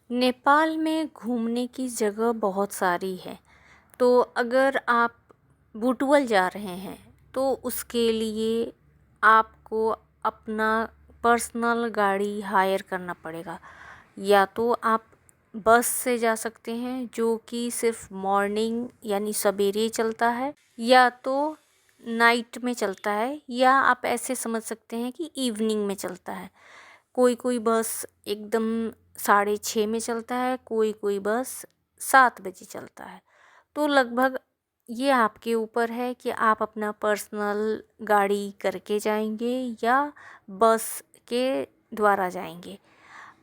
नेपाल में घूमने की जगह बहुत सारी है। तो अगर आप बुटवल जा रहे हैं तो उसके लिए आपको अपना पर्सनल गाड़ी हायर करना पड़ेगा। या तो आप बस से जा सकते हैं जो कि सिर्फ मॉर्निंग यानी सवेरे चलता है, या तो नाइट में चलता है, या आप ऐसे समझ सकते हैं कि इवनिंग में चलता है। कोई कोई बस एकदम 6:30 में चलता है, कोई कोई बस 7 बजे चलता है। तो लगभग ये आपके ऊपर है कि आप अपना पर्सनल गाड़ी करके जाएंगे या बस के द्वारा जाएंगे।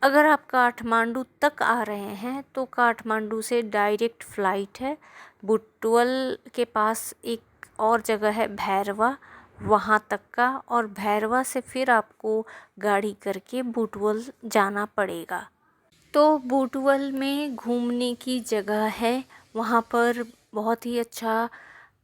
अगर आप काठमांडू तक आ रहे हैं तो काठमांडू से डायरेक्ट फ़्लाइट है। बुटवल के पास एक और जगह है भैरवा, वहाँ तक का, और भैरवा से फिर आपको गाड़ी करके बुटवल जाना पड़ेगा। तो बुटवल में घूमने की जगह है, वहाँ पर बहुत ही अच्छा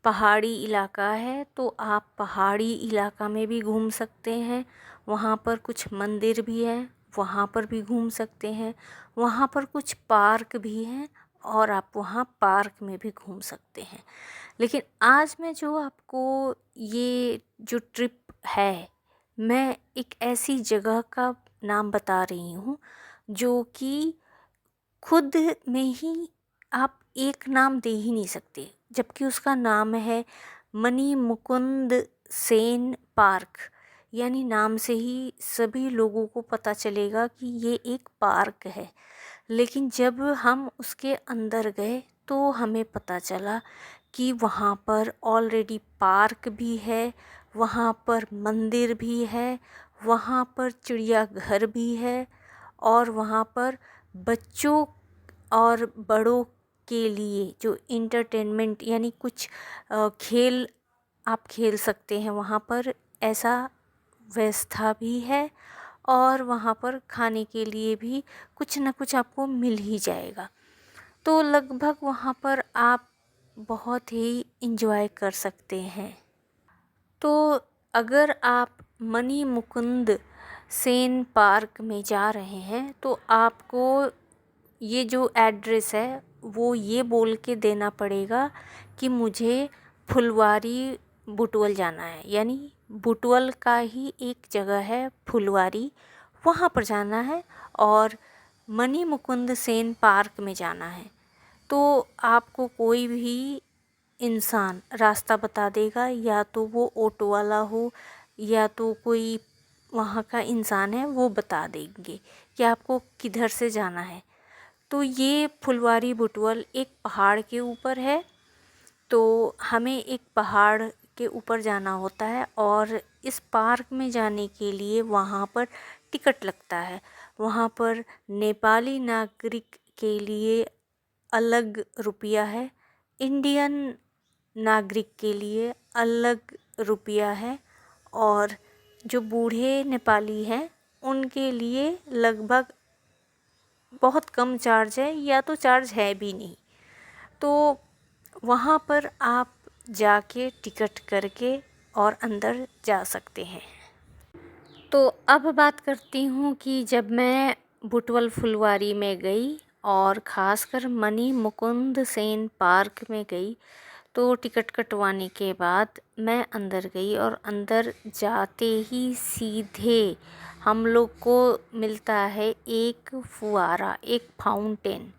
पहाड़ी इलाका है। तो आप पहाड़ी इलाका में भी घूम सकते हैं। वहाँ पर कुछ मंदिर भी हैं, वहाँ पर भी घूम सकते हैं। वहाँ पर कुछ पार्क भी हैं और आप वहाँ पार्क में भी घूम सकते हैं। लेकिन आज मैं जो आपको ये जो ट्रिप है, मैं एक ऐसी जगह का नाम बता रही हूँ जो कि खुद में ही आप एक नाम दे ही नहीं सकते, जबकि उसका नाम है मणि मुकुंद सेन पार्क। यानी नाम से ही सभी लोगों को पता चलेगा कि ये एक पार्क है। लेकिन जब हम उसके अंदर गए तो हमें पता चला कि वहाँ पर ऑलरेडी पार्क भी है, वहाँ पर मंदिर भी है, वहाँ पर चिड़ियाघर भी है, और वहाँ पर बच्चों और बड़ों के लिए जो इंटरटेनमेंट यानी कुछ खेल आप खेल सकते हैं, वहाँ पर ऐसा व्यवस्था भी है। और वहाँ पर खाने के लिए भी कुछ न कुछ आपको मिल ही जाएगा। तो लगभग वहाँ पर आप बहुत ही इंजॉय कर सकते हैं। तो अगर आप मणि मुकुंद सेन पार्क में जा रहे हैं तो आपको ये जो एड्रेस है वो ये बोल के देना पड़ेगा कि मुझे फुलवारी बुटवल जाना है। यानी बुटवल का ही एक जगह है फुलवारी, वहाँ पर जाना है और मणि मुकुंद सेन पार्क में जाना है। तो आपको कोई भी इंसान रास्ता बता देगा, या तो वो ऑटो वाला हो या तो कोई वहाँ का इंसान है, वो बता देंगे कि आपको किधर से जाना है। तो ये फुलवारी बुटवल एक पहाड़ के ऊपर है। तो हमें एक पहाड़ के ऊपर जाना होता है और इस पार्क में जाने के लिए वहाँ पर टिकट लगता है। वहाँ पर नेपाली नागरिक के लिए अलग रुपया है, इंडियन नागरिक के लिए अलग रुपया है, और जो बूढ़े नेपाली हैं उनके लिए लगभग बहुत कम चार्ज है, या तो चार्ज है भी नहीं। तो वहाँ पर आप जाके टिकट करके और अंदर जा सकते हैं। तो अब बात करती हूँ कि जब मैं बुटवल फुलवारी में गई और ख़ासकर मणि मुकुंद सेन पार्क में गई, तो टिकट कटवाने के बाद मैं अंदर गई और अंदर जाते ही सीधे हम लोग को मिलता है एक फुहारा, एक फाउंटेन।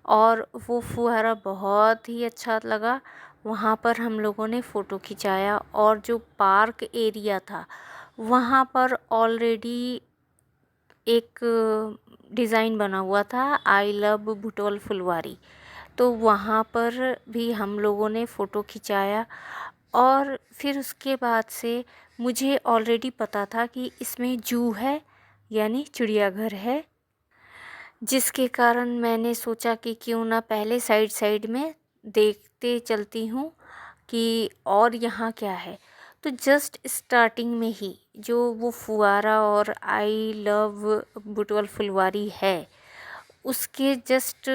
और वो फुहारा बहुत ही अच्छा लगा। वहाँ पर हम लोगों ने फ़ोटो खिंचाया और जो पार्क एरिया था वहाँ पर ऑलरेडी एक डिज़ाइन बना हुआ था, आई लव बुटवल फुलवारी। तो वहाँ पर भी हम लोगों ने फ़ोटो खिंचाया। और फिर उसके बाद से मुझे ऑलरेडी पता था कि इसमें जू है, यानी चिड़ियाघर है, जिसके कारण मैंने सोचा कि क्यों ना पहले साइड साइड में देखते चलती हूँ कि और यहाँ क्या है। तो जस्ट स्टार्टिंग में ही जो वो फुहारा और आई लव बुटवल फुलवारी है, उसके जस्ट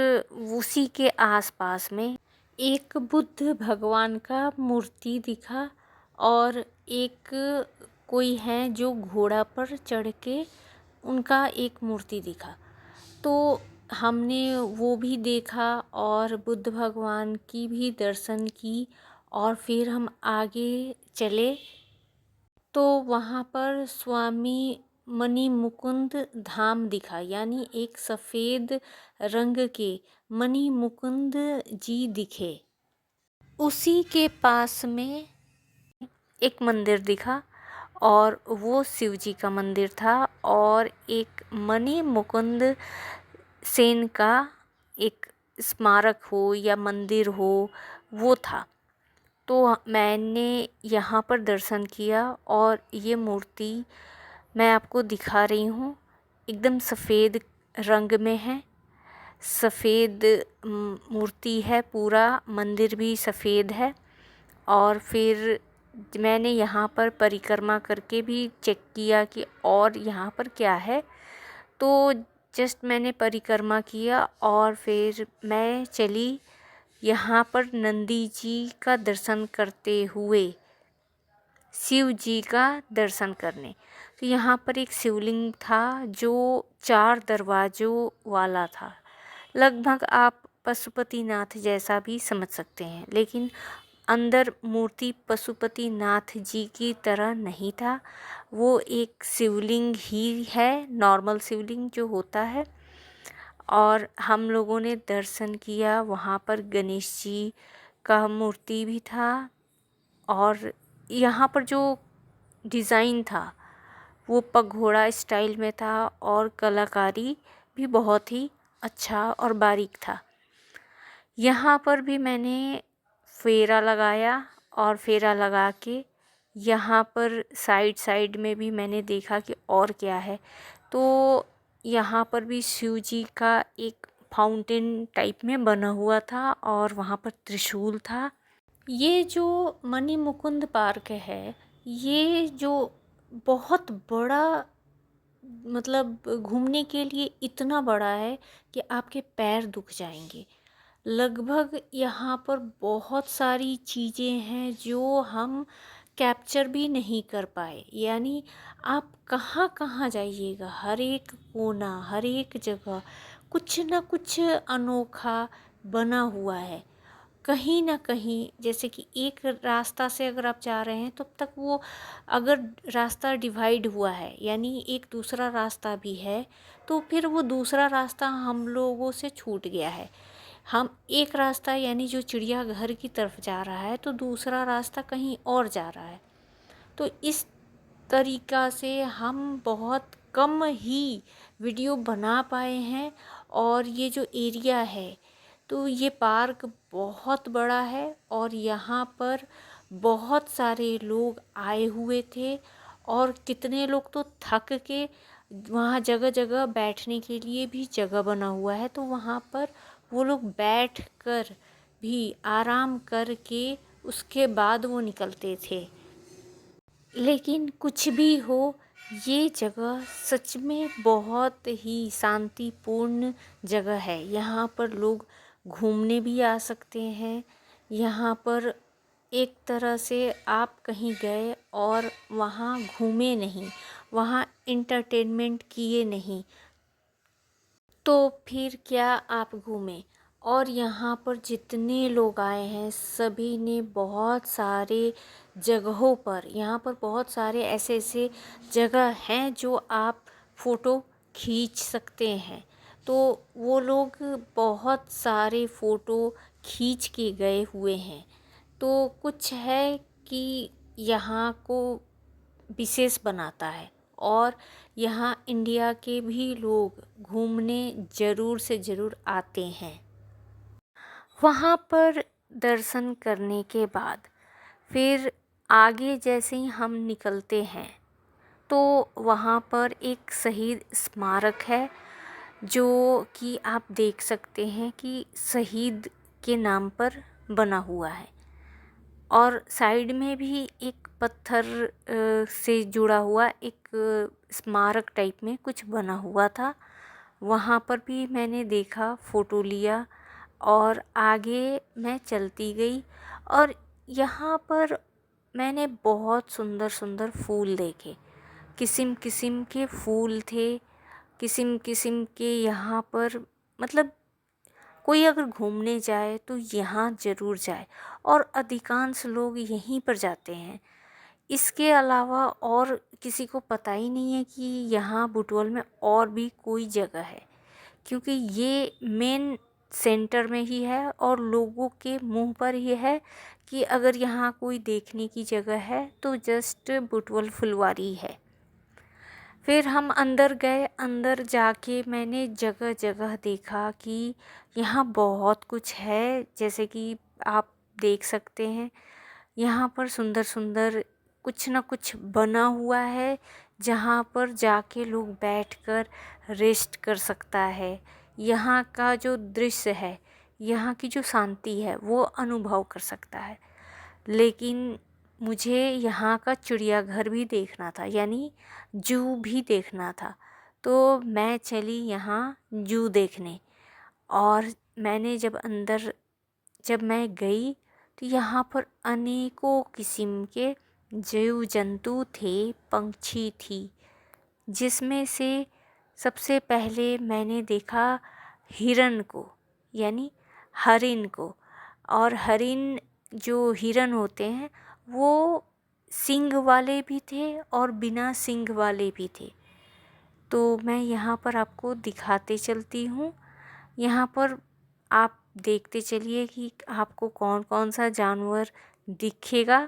उसी के आसपास में एक बुद्ध भगवान का मूर्ति दिखा, और एक कोई है जो घोड़ा पर चढ़ के उनका एक मूर्ति दिखा। तो हमने वो भी देखा और बुद्ध भगवान की भी दर्शन की और फिर हम आगे चले तो वहाँ पर स्वामी मणि मुकुंद धाम दिखा, यानी एक सफ़ेद रंग के मणि मुकुंद जी दिखे। उसी के पास में एक मंदिर दिखा और वो शिव जी का मंदिर था और एक मणि मुकुंद सेन का एक स्मारक हो या मंदिर हो वो था। तो मैंने यहाँ पर दर्शन किया और ये मूर्ति मैं आपको दिखा रही हूँ, एकदम सफ़ेद रंग में है, सफ़ेद मूर्ति है, पूरा मंदिर भी सफ़ेद है। और फिर मैंने यहाँ पर परिक्रमा करके भी चेक किया कि और यहाँ पर क्या है, तो जस्ट मैंने परिक्रमा किया और फिर मैं चली यहाँ पर नंदी जी का दर्शन करते हुए शिव जी का दर्शन करने। तो यहाँ पर एक शिवलिंग था जो 4 दरवाज़ों वाला था, लगभग आप पशुपतिनाथ जैसा भी समझ सकते हैं, लेकिन अंदर मूर्ति पशुपतिनाथ जी की तरह नहीं था। वो एक शिवलिंग ही है, नॉर्मल शिवलिंग जो होता है। और हम लोगों ने दर्शन किया, वहाँ पर गणेश जी का मूर्ति भी था और यहाँ पर जो डिज़ाइन था वो पगोड़ा स्टाइल में था और कलाकारी भी बहुत ही अच्छा और बारीक था। यहाँ पर भी मैंने फेरा लगाया और फेरा लगा के यहाँ पर साइड में भी मैंने देखा कि और क्या है। तो यहाँ पर भी शिव जी का एक फाउंटेन टाइप में बना हुआ था और वहाँ पर त्रिशूल था। ये जो मणि मुकुंद पार्क है, ये जो बहुत बड़ा, मतलब घूमने के लिए इतना बड़ा है कि आपके पैर दुख जाएंगे। लगभग यहाँ पर बहुत सारी चीज़ें हैं जो हम कैप्चर भी नहीं कर पाए, यानी आप कहाँ कहाँ जाइएगा, हर एक कोना, हर एक जगह कुछ ना कुछ अनोखा बना हुआ है। कहीं ना कहीं, जैसे कि एक रास्ता से अगर आप जा रहे हैं तब तक वो, अगर रास्ता डिवाइड हुआ है यानी एक दूसरा रास्ता भी है, तो फिर वो दूसरा रास्ता हम लोगों से छूट गया है। हम एक रास्ता यानी जो चिड़ियाघर की तरफ जा रहा है, तो दूसरा रास्ता कहीं और जा रहा है। तो इस तरीक़ा से हम बहुत कम ही वीडियो बना पाए हैं। और ये जो एरिया है, तो ये पार्क बहुत बड़ा है और यहाँ पर बहुत सारे लोग आए हुए थे और कितने लोग तो थक के, वहाँ जगह जगह बैठने के लिए भी जगह बना हुआ है, तो वहाँ पर वो लोग बैठ कर भी आराम करके उसके बाद वो निकलते थे। लेकिन कुछ भी हो, ये जगह सच में बहुत ही शांतिपूर्ण जगह है। यहाँ पर लोग घूमने भी आ सकते हैं। यहाँ पर एक तरह से आप कहीं गए और वहाँ घूमे नहीं, वहाँ इंटरटेनमेंट किए नहीं, तो फिर क्या आप घूमें। और यहाँ पर जितने लोग आए हैं सभी ने बहुत सारे जगहों पर, यहाँ पर बहुत सारे ऐसे ऐसे जगह हैं जो आप फ़ोटो खींच सकते हैं। तो वो लोग बहुत सारे फ़ोटो खींच के गए हुए हैं। तो कुछ है कि यहाँ को विशेष बनाता है और यहाँ इंडिया के भी लोग घूमने ज़रूर से ज़रूर आते हैं। वहाँ पर दर्शन करने के बाद फिर आगे जैसे ही हम निकलते हैं तो वहाँ पर एक शहीद स्मारक है जो कि आप देख सकते हैं कि शहीद के नाम पर बना हुआ है। और साइड में भी एक पत्थर से जुड़ा हुआ एक स्मारक टाइप में कुछ बना हुआ था, वहाँ पर भी मैंने देखा, फ़ोटो लिया और आगे मैं चलती गई। और यहाँ पर मैंने बहुत सुंदर सुंदर फूल देखे, किस्म किस्म के फूल थे, किस्म किस्म के यहाँ पर मतलब कोई अगर घूमने जाए तो यहाँ ज़रूर जाए, और अधिकांश लोग यहीं पर जाते हैं। इसके अलावा और किसी को पता ही नहीं है कि यहाँ बुटवल में और भी कोई जगह है, क्योंकि ये मेन सेंटर में ही है और लोगों के मुंह पर ही है कि अगर यहाँ कोई देखने की जगह है तो जस्ट बुटवल फुलवारी है। फिर हम अंदर गए। अंदर जाके मैंने जगह जगह देखा कि यहाँ बहुत कुछ है, जैसे कि आप देख सकते हैं यहाँ पर सुंदर सुंदर कुछ ना कुछ बना हुआ है, जहाँ पर जाके लोग बैठकर रेस्ट कर सकता है। यहाँ का जो दृश्य है, यहाँ की जो शांति है वो अनुभव कर सकता है। लेकिन मुझे यहाँ का चिड़ियाघर भी देखना था, यानी जू भी देखना था। तो मैं चली यहाँ जू देखने, और मैंने जब मैं गई तो यहाँ पर अनेकों किस्म के जीव जंतु थे, पंछी थी, जिसमें से सबसे पहले मैंने देखा हिरन को, यानी हरिन को। और हरिन जो हिरन होते हैं वो सींग वाले भी थे और बिना सींग वाले भी थे। तो मैं यहाँ पर आपको दिखाते चलती हूँ। यहाँ पर आप देखते चलिए कि आपको कौन कौन सा जानवर दिखेगा।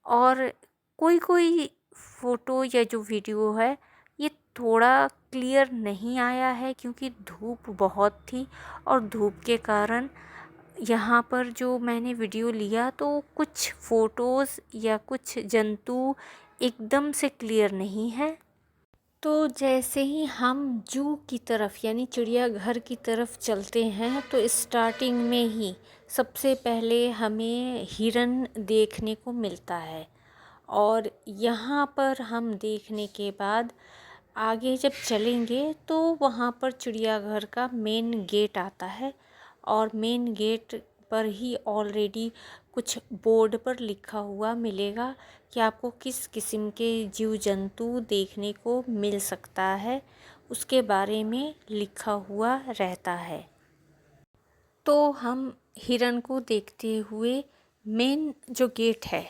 और कोई कोई फ़ोटो या जो वीडियो है ये थोड़ा क्लियर नहीं आया है, क्योंकि धूप बहुत थी, और धूप के कारण यहाँ पर जो मैंने वीडियो लिया तो कुछ फ़ोटोज़ या कुछ जंतु एकदम से क्लियर नहीं है। तो जैसे ही हम जू की तरफ यानी चिड़ियाघर की तरफ चलते हैं तो स्टार्टिंग में ही सबसे पहले हमें हिरन देखने को मिलता है। और यहाँ पर हम देखने के बाद आगे जब चलेंगे तो वहाँ पर चिड़ियाघर का मेन गेट आता है, और मेन गेट पर ही ऑलरेडी कुछ बोर्ड पर लिखा हुआ मिलेगा कि आपको किस किस्म के जीव जंतु देखने को मिल सकता है, उसके बारे में लिखा हुआ रहता है। तो हम हिरन को देखते हुए मेन जो गेट है,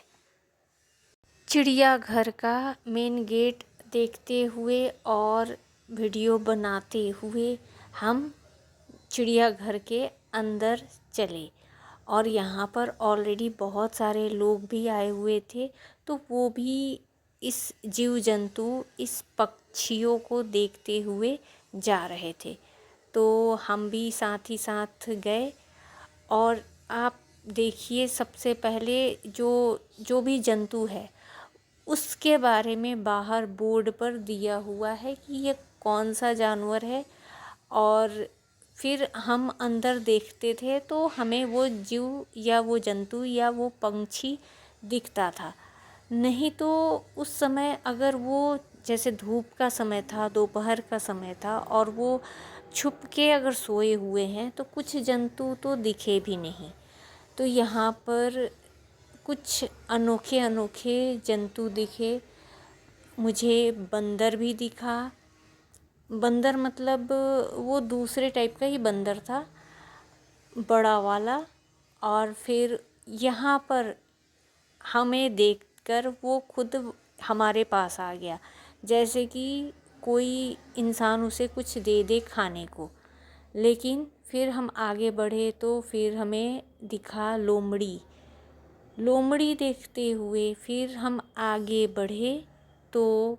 चिड़ियाघर का मेन गेट देखते हुए और वीडियो बनाते हुए हम चिड़ियाघर के अंदर चले। और यहाँ पर ऑलरेडी बहुत सारे लोग भी आए हुए थे, तो वो भी इस जीव जंतु, इस पक्षियों को देखते हुए जा रहे थे। तो हम भी साथ ही साथ गए। और आप देखिए, सबसे पहले जो भी जंतु है उसके बारे में बाहर बोर्ड पर दिया हुआ है कि ये कौन सा जानवर है। और फिर हम अंदर देखते थे तो हमें वो जीव या वो जंतु या वो पंछी दिखता था। नहीं तो उस समय अगर वो जैसे धूप का समय था, दोपहर का समय था, और वो छुप के अगर सोए हुए हैं तो कुछ जंतु तो दिखे भी नहीं। तो यहाँ पर कुछ अनोखे अनोखे जंतु दिखे। मुझे बंदर भी दिखा। बंदर मतलब वो दूसरे टाइप का ही बंदर था, बड़ा वाला। और फिर यहाँ पर हमें देखकर वो खुद हमारे पास आ गया, जैसे कि कोई इंसान उसे कुछ दे दे खाने को। लेकिन फिर हम आगे बढ़े तो फिर हमें दिखा लोमड़ी। लोमड़ी देखते हुए फिर हम आगे बढ़े तो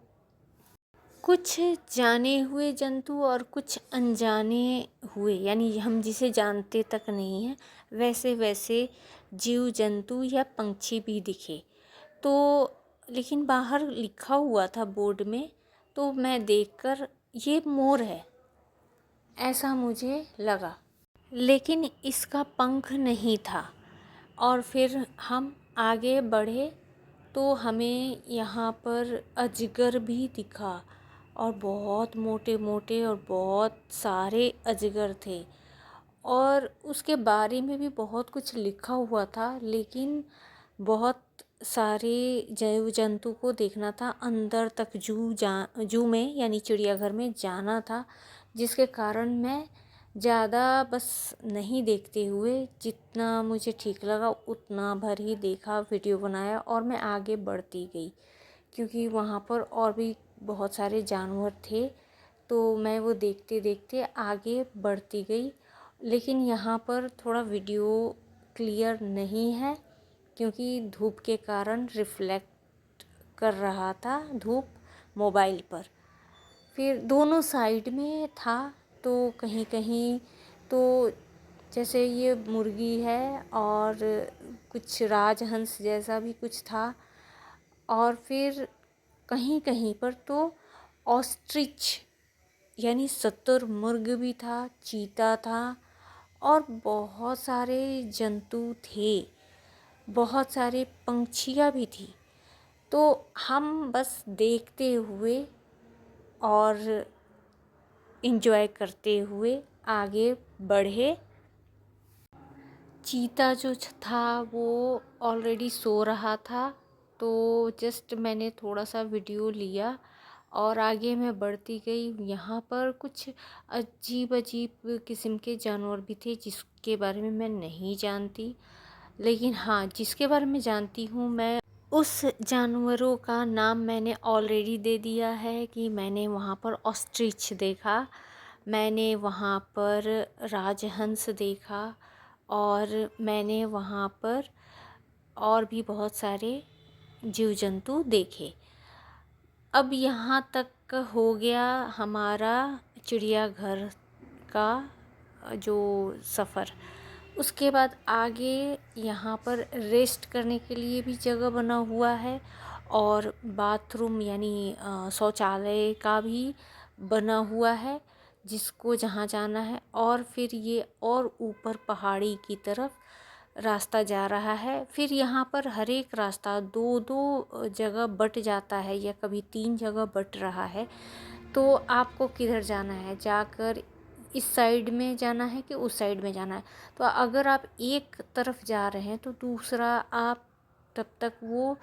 कुछ जाने हुए जंतु और कुछ अनजाने हुए, यानी हम जिसे जानते तक नहीं हैं वैसे वैसे जीव जंतु या पंछी भी दिखे। तो लेकिन बाहर लिखा हुआ था बोर्ड में, तो मैं देखकर ये मोर है ऐसा मुझे लगा, लेकिन इसका पंख नहीं था। और फिर हम आगे बढ़े तो हमें यहाँ पर अजगर भी दिखा, और बहुत मोटे मोटे और बहुत सारे अजगर थे। और उसके बारे में भी बहुत कुछ लिखा हुआ था, लेकिन बहुत सारे जीव जंतु को देखना था, अंदर तक जू में यानी चिड़ियाघर में जाना था, जिसके कारण मैं ज़्यादा बस नहीं देखते हुए जितना मुझे ठीक लगा उतना भर ही देखा, वीडियो बनाया और मैं आगे बढ़ती गई, क्योंकि वहाँ पर और भी बहुत सारे जानवर थे। तो मैं वो देखते देखते आगे बढ़ती गई। लेकिन यहाँ पर थोड़ा वीडियो क्लियर नहीं है, क्योंकि धूप के कारण रिफ्लेक्ट कर रहा था धूप मोबाइल पर। फिर दोनों साइड में था, तो कहीं कहीं तो जैसे ये मुर्गी है और कुछ राजहंस जैसा भी कुछ था, और फिर कहीं कहीं पर तो ऑस्ट्रिच यानी शुतुरमुर्ग भी था, चीता था और बहुत सारे जंतु थे, बहुत सारे पंछियाँ भी थी। तो हम बस देखते हुए और एंजॉय करते हुए आगे बढ़े। चीता जो था वो ऑलरेडी सो रहा था, तो जस्ट मैंने थोड़ा सा वीडियो लिया और आगे मैं बढ़ती गई। यहाँ पर कुछ अजीब अजीब किस्म के जानवर भी थे जिसके बारे में मैं नहीं जानती, लेकिन हाँ, जिसके बारे में जानती हूँ मैं, उस जानवरों का नाम मैंने ऑलरेडी दे दिया है कि मैंने वहाँ पर ऑस्ट्रिच देखा, मैंने वहाँ पर राजहंस देखा और मैंने वहाँ पर और भी बहुत सारे जीव जंतु देखे। अब यहाँ तक हो गया हमारा चिड़ियाघर का जो सफ़र। उसके बाद आगे यहाँ पर रेस्ट करने के लिए भी जगह बना हुआ है और बाथरूम यानी शौचालय का भी बना हुआ है, जिसको जहाँ जाना है। और फिर ये और ऊपर पहाड़ी की तरफ रास्ता जा रहा है। फिर यहाँ पर हर एक रास्ता दो दो जगह बट जाता है या कभी 3 जगह बट रहा है। तो आपको किधर जाना है, जाकर इस साइड में जाना है कि उस साइड में जाना है। तो अगर आप एक तरफ जा रहे हैं तो दूसरा आप तब तक वो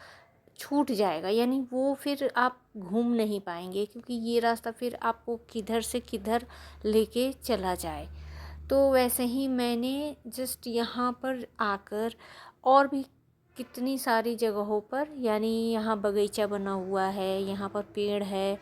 छूट जाएगा, यानी वो फिर आप घूम नहीं पाएंगे, क्योंकि ये रास्ता फिर आपको किधर से किधर लेके चला जाए। तो वैसे ही मैंने जस्ट यहाँ पर आकर और भी कितनी सारी जगहों पर, यानी यहाँ बगीचा बना हुआ है, यहाँ पर पेड़ है,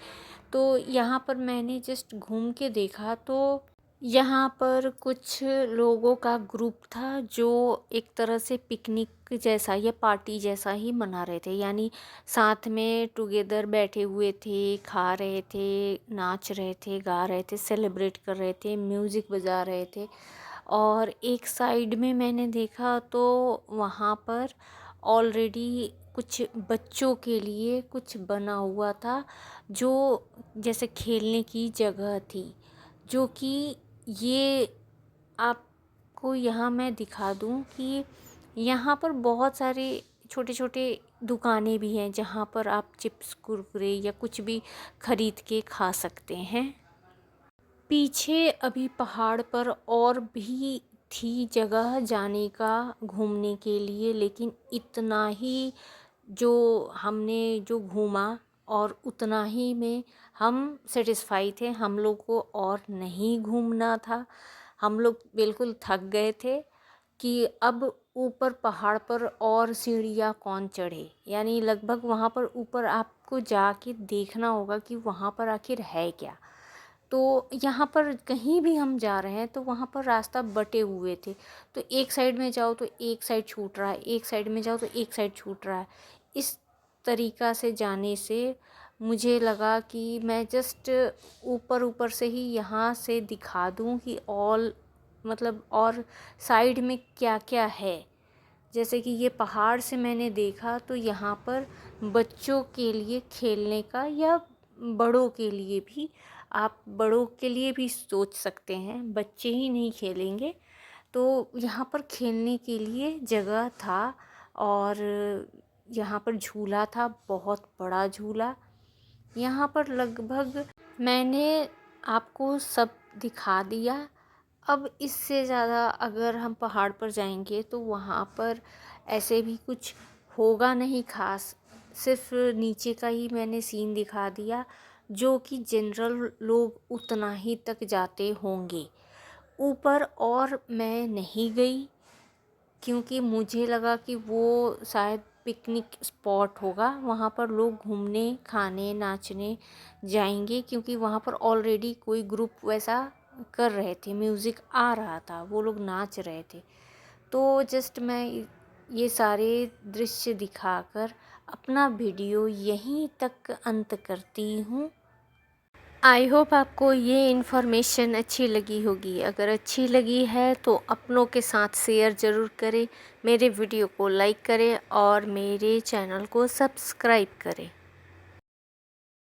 तो यहाँ पर मैंने जस्ट घूम के देखा। तो यहाँ पर कुछ लोगों का ग्रुप था जो एक तरह से पिकनिक जैसा या पार्टी जैसा ही मना रहे थे, यानी साथ में टुगेदर बैठे हुए थे, खा रहे थे, नाच रहे थे, गा रहे थे, सेलिब्रेट कर रहे थे, म्यूज़िक बजा रहे थे। और एक साइड में मैंने देखा तो वहाँ पर ऑलरेडी कुछ बच्चों के लिए कुछ बना हुआ था, जो जैसे खेलने की जगह थी, जो कि ये आपको यहाँ मैं दिखा दूँ कि यहाँ पर बहुत सारे छोटे छोटे दुकानें भी हैं जहाँ पर आप चिप्स, कुरकुरे या कुछ भी खरीद के खा सकते हैं। पीछे अभी पहाड़ पर और भी थी जगह जाने का घूमने के लिए, लेकिन इतना ही जो हमने जो घूमा और उतना ही में हम सेटिस्फाई थे। हम लोग को और नहीं घूमना था, हम लोग बिल्कुल थक गए थे कि अब ऊपर पहाड़ पर और सीढ़ियाँ कौन चढ़े, यानी लगभग वहाँ पर ऊपर आपको जाके देखना होगा कि वहाँ पर आखिर है क्या। तो यहाँ पर कहीं भी हम जा रहे हैं तो वहाँ पर रास्ता बटे हुए थे, तो एक साइड में जाओ तो एक साइड छूट रहा है, एक साइड में जाओ तो एक साइड छूट रहा है। इस तरीक़ा से जाने से मुझे लगा कि मैं जस्ट ऊपर ऊपर से ही यहाँ से दिखा दूँ कि ऑल मतलब और साइड में क्या क्या है। जैसे कि ये पहाड़ से मैंने देखा तो यहाँ पर बच्चों के लिए खेलने का या बड़ों के लिए भी, आप बड़ों के लिए भी सोच सकते हैं, बच्चे ही नहीं खेलेंगे, तो यहाँ पर खेलने के लिए जगह था। और यहाँ पर झूला था, बहुत बड़ा झूला। यहाँ पर लगभग मैंने आपको सब दिखा दिया। अब इससे ज़्यादा अगर हम पहाड़ पर जाएंगे तो वहाँ पर ऐसे भी कुछ होगा नहीं ख़ास, सिर्फ नीचे का ही मैंने सीन दिखा दिया, जो कि जनरल लोग उतना ही तक जाते होंगे। ऊपर और मैं नहीं गई, क्योंकि मुझे लगा कि वो शायद पिकनिक स्पॉट होगा, वहाँ पर लोग घूमने, खाने, नाचने जाएंगे, क्योंकि वहाँ पर ऑलरेडी कोई ग्रुप वैसा कर रहे थे, म्यूज़िक आ रहा था, वो लोग नाच रहे थे। तो जस्ट मैं ये सारे दृश्य दिखाकर अपना वीडियो यहीं तक अंत करती हूँ। आई होप आपको ये इन्फॉर्मेशन अच्छी लगी होगी। अगर अच्छी लगी है तो अपनों के साथ शेयर ज़रूर करें, मेरे वीडियो को लाइक करें और मेरे चैनल को सब्सक्राइब करें।